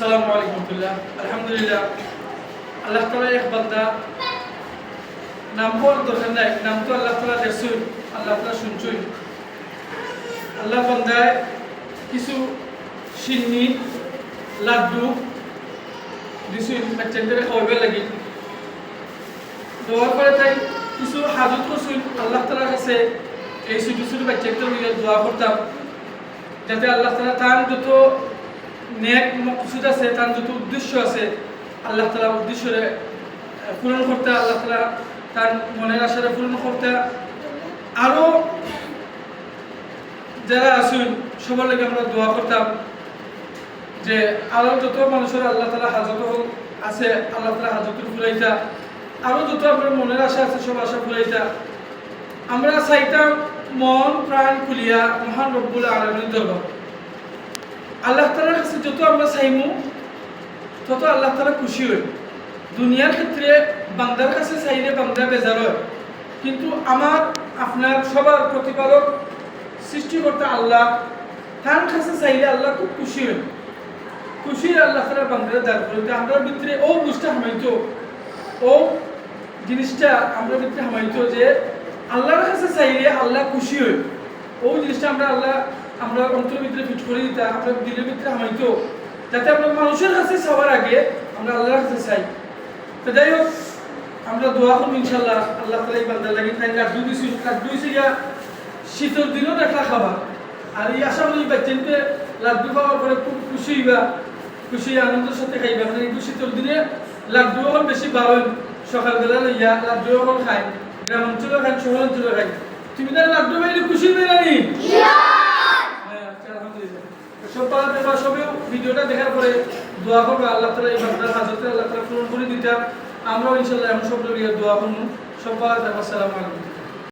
আসসালামু আলাইকুম রহমতুল্লাহ। আলহামদুলিল্লাহ, আল্লাহ তাআলা এক বান্দা নাম হওয়ার দরকার নাই, নাম তো আল্লাহ তাআলা দেখছুন, আল্লাহ তাআলা শুনছুন। আল্লাহ বান্দায় কিছু সিন্নি লাড্ডু দিছুন বাচ্চাদের খাওয়াবার লাগি, দেওয়ার পরে তাই কিছু হাজত করছুন আল্লাহ তাআলার কাছে। এই ছোটো ছোটো বাচ্চাদের দোয়া করতাম যাতে আল্লাহ তাআলা তার যত নেক মকসুদ আছে, তার যত উদ্দেশ্য আছে, আল্লাহ তাআলা উদ্দেশ্যে পূরণ করতে, আল্লাহ তাআলা তার মনের আশাটা পূরণ করতে। আরও যারা আসুন সবার লাগে আমরা দোয়া করতাম যে আরও যত মানুষের আল্লাহ তাআলা হাজত আছে, আল্লাহ তাআলা হাজতের ফুরাইতা, আরও যত আপনার মনের আশা আছে সব আশা ফুরাইতা। আমরা চাইতাম মন প্রাণ খুলিয়া মহান রব্বুল আলামিনের দরবার আল্লাহ তাআলার কাছে যত আমরা চাইমু তত আল্লাহ তাআলা খুশি হয়। দুনিয়ার ক্ষেত্রে বান্দার কাছে চাইলে বান্দা বেজার হয়, কিন্তু আমার আপনার সবার প্রতিপালক সৃষ্টিকর্তা আল্লাহ, তার কাছে চাইলে আল্লাহ খুব খুশি হয়। খুশি আল্লাহ তাআলা বান্দারে দান করতে আমরা ভিতরে ও বুঝতে হামাইতো, ও জিনিসটা আমরা ভিতরে হামাইতো যে আল্লাহর কাছে চাইলে আল্লাহ খুশি হয়। ও জিনিসটা আমরা অন্তরের ভিতরে ফিট করে দিতাম, আমরা দিলের ভিতরে হামাইতো, যাতে আমরা মানুষের কাছে চাওয়ার আগে আমরা আল্লাহর কাছে চাই। তো যাই হোক, আমরা দোয়া করবো ইনশাল্লাহ আল্লাহ তাআলা এই বান্দার লাগি তাই লাড্ডু দিছি। লাড্ডু হইছে গিয়া শীতের দিনও দেখা খাবার, আর এই আশা করি বাচ্চাকে লাড্ডু খাওয়ার পরে খুব খুশি হইবা, খুশি আনন্দের সাথে খাইবা। মানে একটু শীতের দিনে লাড্ডু এখন বেশি বাড়েন, সকালবেলা লইয়া লাড্ডু এখন খাই, গ্রাম অঞ্চলে খাই, শহর অঞ্চলে খাই। তুমি তার লাড্ডু খাইলে খুশি হইবে নানি? সবেও ভিডিওটা দেখার পরে দোয়া করবো আল্লাহ তাআলা এই বান্দার হাজতে আল্লাহ তাআলা পূরণ করে দিতা। আমরাও ইনশাআল্লাহ এমন সব দোয়া করবো। সব আসসালামু আলাইকুম।